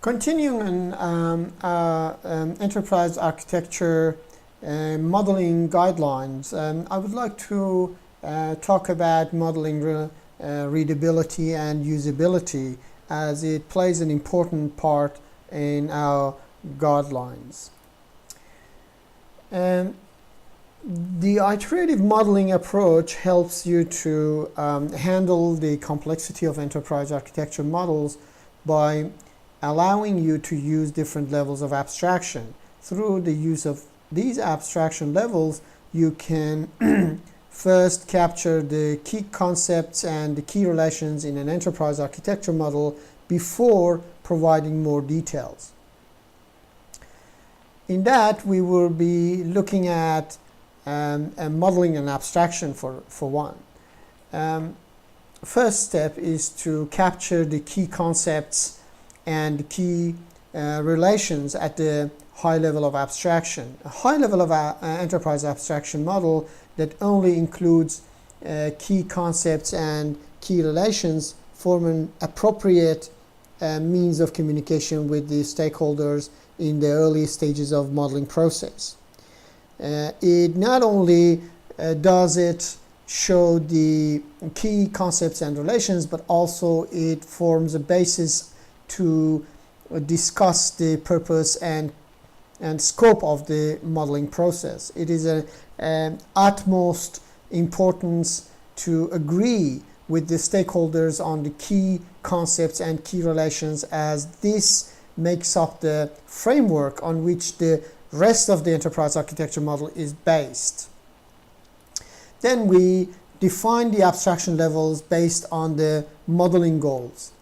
Continuing enterprise architecture modeling guidelines, I would like to talk about modeling readability and usability, as it plays an important part in our guidelines. The iterative modeling approach helps you to handle the complexity of enterprise architecture models by allowing you to use different levels of abstraction. Through the use of these abstraction levels, you can first capture the key concepts and the key relations in an enterprise architecture model before providing more details. In that, we will be looking at modeling and abstraction for one. First step is to capture the key concepts and key relations at the high level of abstraction. A high level of enterprise abstraction model that only includes key concepts and key relations form an appropriate means of communication with the stakeholders in the early stages of modeling process. It not only does it show the key concepts and relations, but also it forms a basis to discuss the purpose and scope of the modeling process. It is an utmost importance to agree with the stakeholders on the key concepts and key relations, as this makes up the framework on which the rest of the enterprise architecture model is based. Then we define the abstraction levels based on the modeling goals.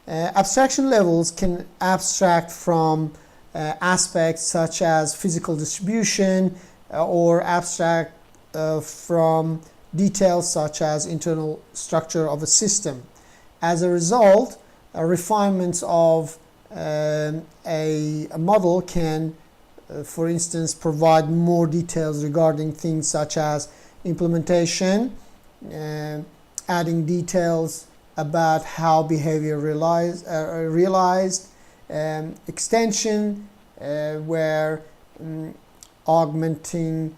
Abstraction levels can abstract from aspects such as physical distribution or abstract from details such as internal structure of a system. As a result, refinements of a model can, for instance, provide more details regarding things such as implementation, adding details about how behavior realized, extension, where augmenting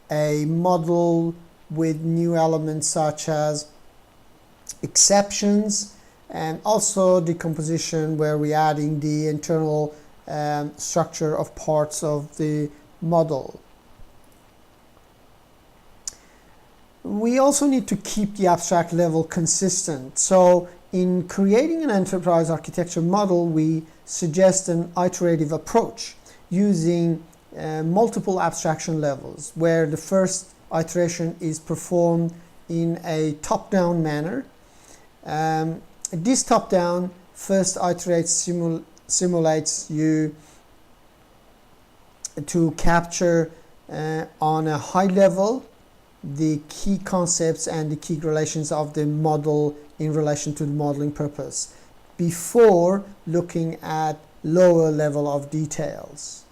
a model with new elements such as exceptions, and also decomposition, where we're adding the internal structure of parts of the model. We also need to keep the abstract level consistent. So in creating an enterprise architecture model, we suggest an iterative approach using multiple abstraction levels, where the first iteration is performed in a top-down manner. This top-down first iterates simulates you to capture on a high level the key concepts and the key relations of the model in relation to the modeling purpose, before looking at lower level of details.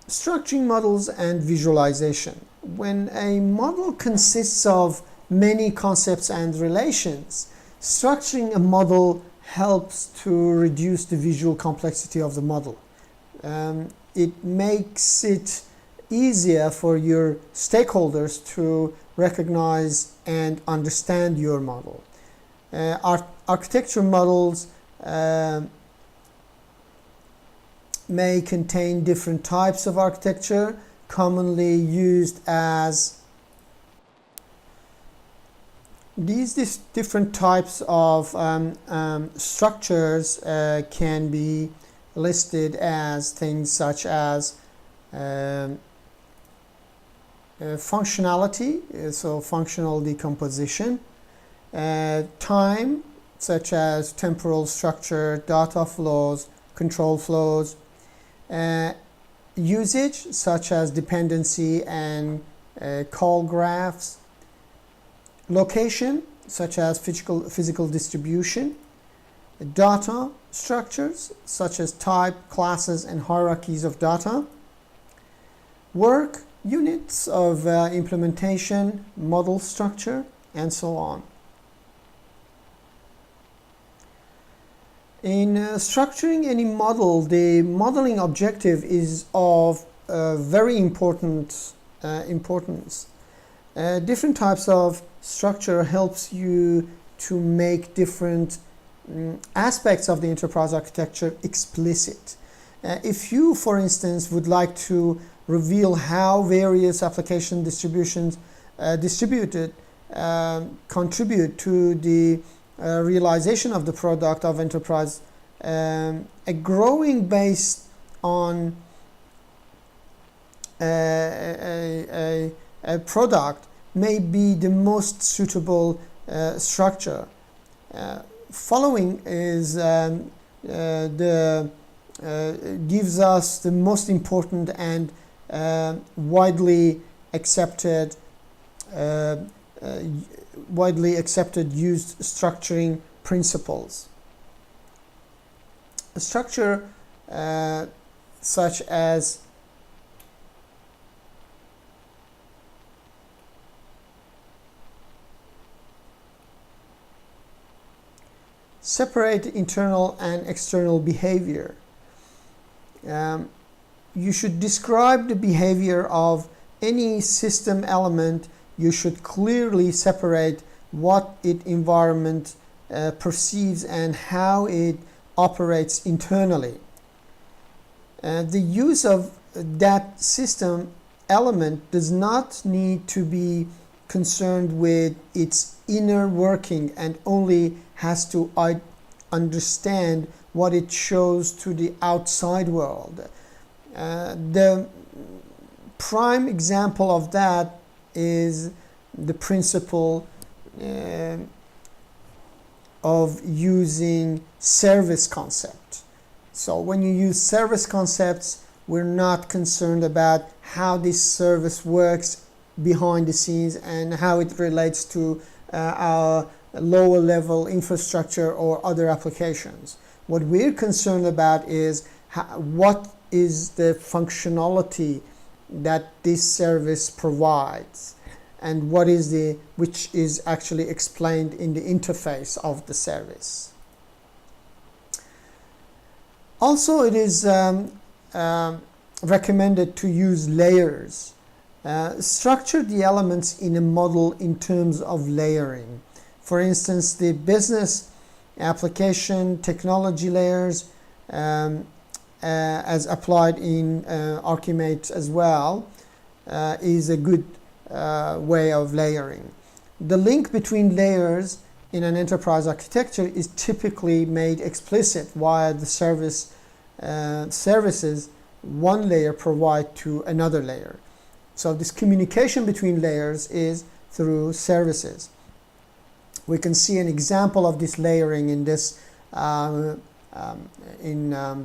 Structuring models and visualization. When a model consists of many concepts and relations, structuring a model helps to reduce the visual complexity of the model. It makes it easier for your stakeholders to recognize and understand your model. Architecture models may contain different types of architecture, commonly used as these different types of structures can be listed as things such as functionality, so functional decomposition, time, such as temporal structure, data flows, control flows, usage, such as dependency and call graphs, location, such as physical distribution, data structures, such as type, classes, and hierarchies of data, work, units of implementation, model structure, and so on. In structuring any model, the modeling objective is of very important importance. Different types of structure helps you to make different aspects of the enterprise architecture explicit. If you, for instance, would like to reveal how various application distributions contribute to the realization of the product of enterprise, a growing based on a product may be the most suitable structure. Following is gives us the most important and widely accepted used structuring principles. A structure such as separate internal and external behavior. You should describe the behavior of any system element. You should clearly separate what its environment perceives and how it operates internally. The use of that system element does not need to be concerned with its inner working and only has to understand what it shows to the outside world. The prime example of that is the principle of using service concept. So when you use service concepts, we're not concerned about how this service works behind the scenes and how it relates to our lower level infrastructure or other applications. What we're concerned about is what is the functionality that this service provides, and which is actually explained in the interface of the service. Also, it is recommended to use layers. Structure the elements in a model in terms of layering. For instance, the business application technology layers, as applied in Archimate as well, is a good way of layering. The link between layers in an enterprise architecture is typically made explicit via the services one layer provide to another layer. So this communication between layers is through services. We can see an example of this layering in this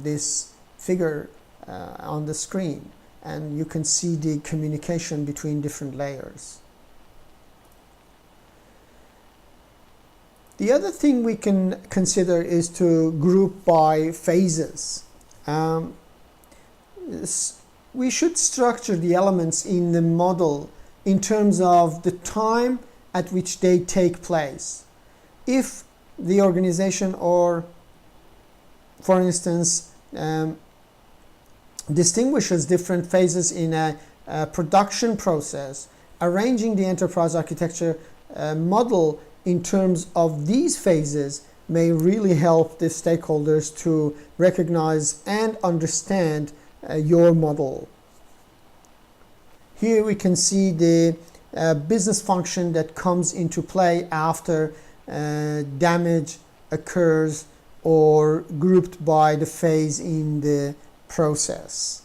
this figure on the screen, and you can see the communication between different layers. The other thing we can consider is to group by phases. We should structure the elements in the model in terms of the time at which they take place. If the organization, or for instance, distinguishes different phases in a production process, arranging the enterprise architecture model in terms of these phases may really help the stakeholders to recognize and understand your model. Here we can see the business function that comes into play after damage occurs, or grouped by the phase in the process.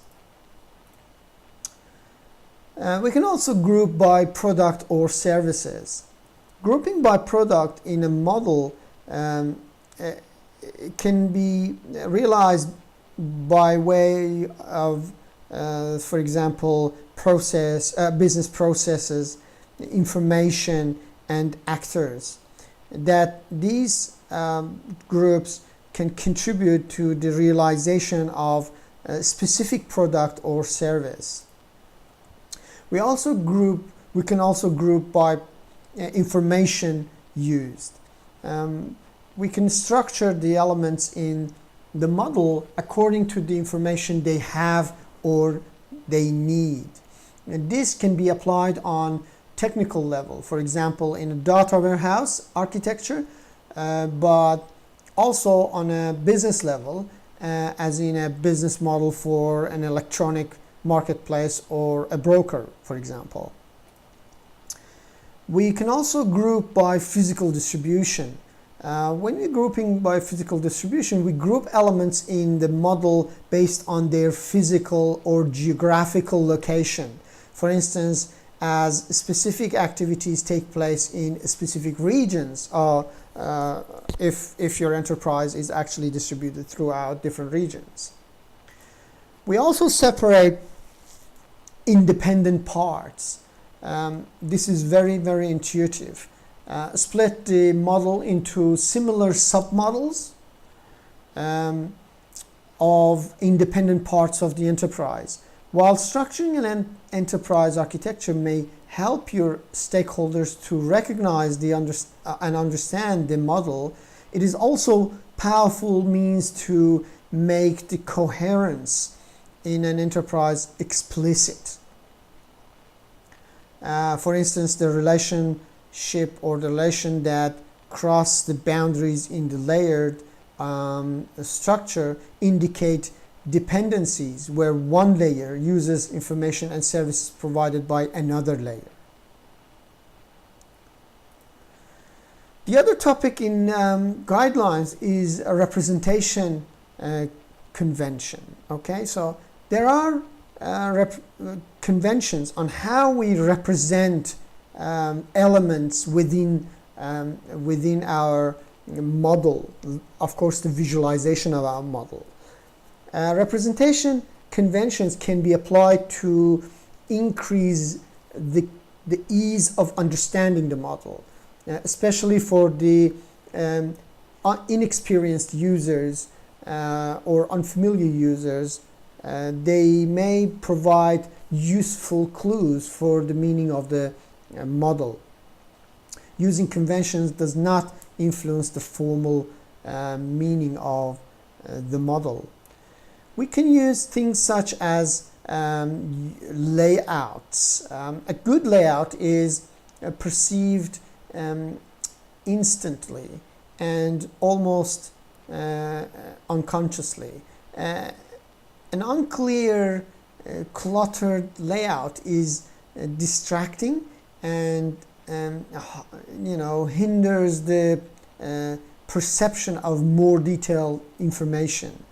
We can also group by product or services. Grouping by product in a model can be realized by way of, for example, business processes, information, and actors. That these groups can contribute to the realization of a specific product or service. We can also group by information used. we can structure the elements in the model according to the information they have or they need. And this can be applied on technical level, for example, in a data warehouse architecture, but also on a business level, as in a business model for an electronic marketplace or a broker, for example. We can also group by physical distribution. When we're grouping by physical distribution, we group elements in the model based on their physical or geographical location. For instance, as specific activities take place in specific regions, if your enterprise is actually distributed throughout different regions. We also separate independent parts. This is very, very intuitive. Split the model into similar submodels of independent parts of the enterprise. While structuring an enterprise architecture may help your stakeholders to recognize and understand the model, it is also powerful means to make the coherence in an enterprise explicit. For instance, the relationship or the relation that cross the boundaries in the layered structure indicate dependencies where one layer uses information and services provided by another layer. The other topic in guidelines is a representation convention. Okay, so there are conventions on how we represent elements within our model. Of course, the visualization of our model. Representation conventions can be applied to increase the ease of understanding the model, especially for the inexperienced users or unfamiliar users. They may provide useful clues for the meaning of the model. Using conventions does not influence the formal meaning of the model. We can use things such as layouts. A good layout is perceived instantly and almost unconsciously. An unclear, cluttered layout is distracting and hinders the perception of more detailed information.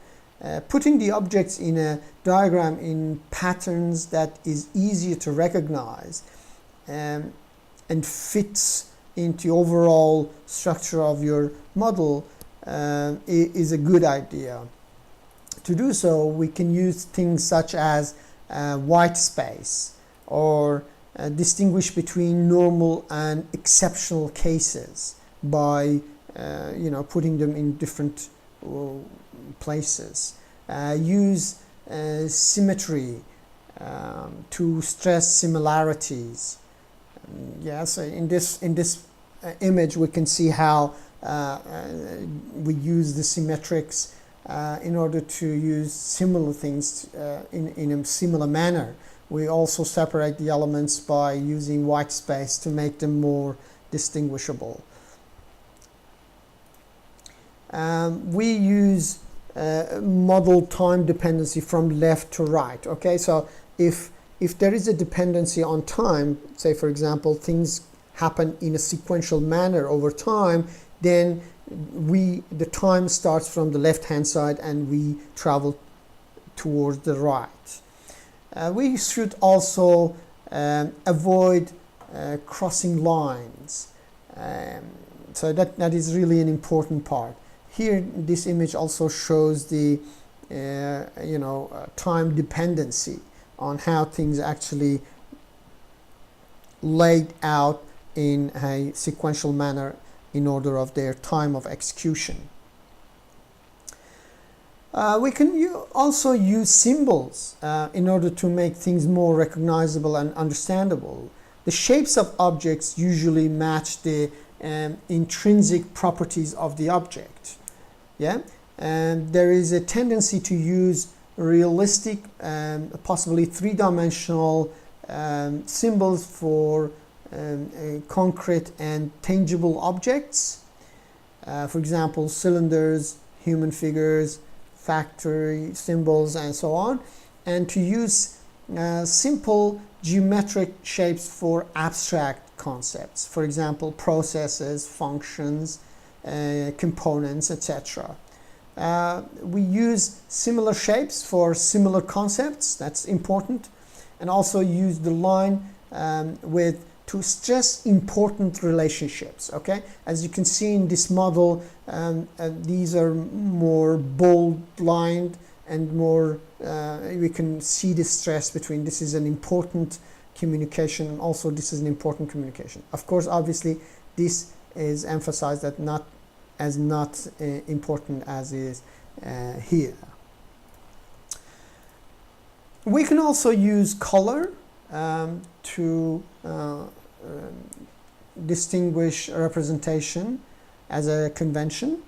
Putting the objects in a diagram in patterns that is easier to recognize and fits into the overall structure of your model is a good idea. To do so, we can use things such as white space or distinguish between normal and exceptional cases by putting them in different places. Use symmetry to stress similarities. So in this image we can see how we use the symmetrics in order to use similar things in a similar manner. We also separate the elements by using white space to make them more distinguishable. We use model time dependency from left to right. Okay, so if there is a dependency on time, say for example things happen in a sequential manner over time, then the time starts from the left hand side and we travel towards the right. We should also avoid crossing lines. So that is really an important part. Here, this image also shows the time dependency on how things actually laid out in a sequential manner in order of their time of execution. We can also use symbols in order to make things more recognizable and understandable. The shapes of objects usually match the intrinsic properties of the object. Yeah, and there is a tendency to use realistic, possibly three-dimensional symbols for concrete and tangible objects. For example, cylinders, human figures, factory symbols, and so on, and to use simple geometric shapes for abstract concepts. For example, processes, functions, components, etc. We use similar shapes for similar concepts. That's important, and also use the line to stress important relationships. Okay, as you can see in this model, these are more bold lined and more we can see the stress between this is an important communication and also this is an important communication. Of course, obviously this is emphasized that not important as is here. We can also use color to distinguish representation as a convention.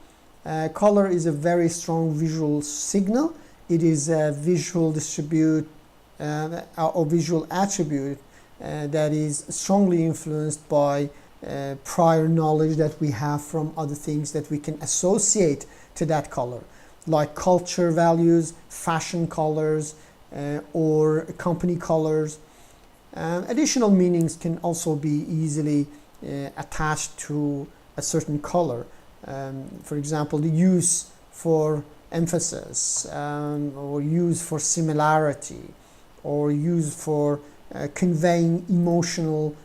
Color is a very strong visual signal. It is a visual distribute or visual attribute that is strongly influenced by prior knowledge that we have from other things that we can associate to that color, like culture values, fashion colors, or company colors. Additional meanings can also be easily attached to a certain color. For example, the use for emphasis, or use for similarity, or use for conveying emotional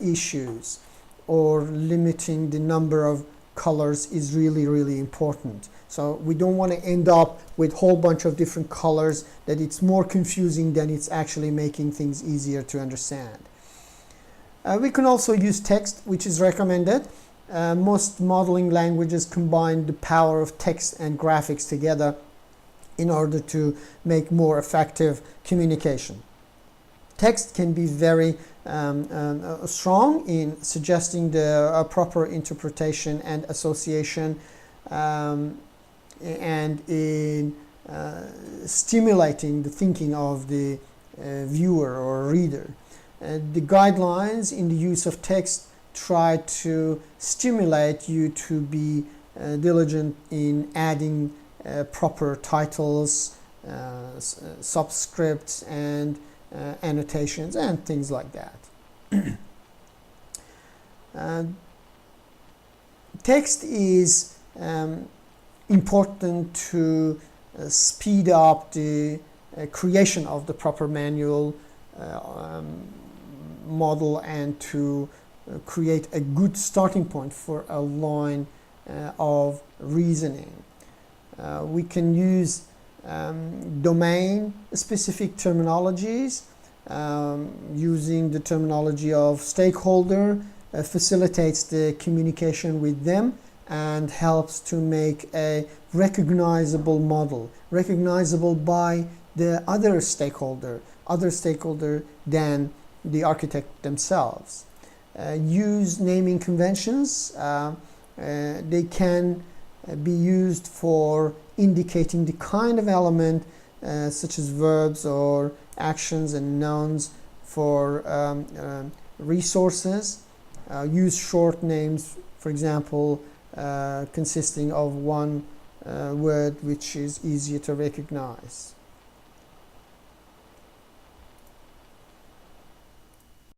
issues, or limiting the number of colors is really, really important. So we don't want to end up with a whole bunch of different colors that it's more confusing than it's actually making things easier to understand. We can also use text, which is recommended. Most modeling languages combine the power of text and graphics together in order to make more effective communication. Text can be very strong in suggesting the proper interpretation and association, and in stimulating the thinking of the viewer or reader. The guidelines in the use of text try to stimulate you to be diligent in adding proper titles, subscripts, and annotations, and things like that. Text is important to speed up the creation of the proper manual model and to create a good starting point for a line of reasoning. We can use domain-specific terminologies. Using the terminology of stakeholder facilitates the communication with them and helps to make a recognizable model, recognizable by the other stakeholder than the architect themselves. Use naming conventions. They can be used for indicating the kind of element such as verbs or actions and nouns for resources. Use short names, for example, consisting of one word which is easier to recognize.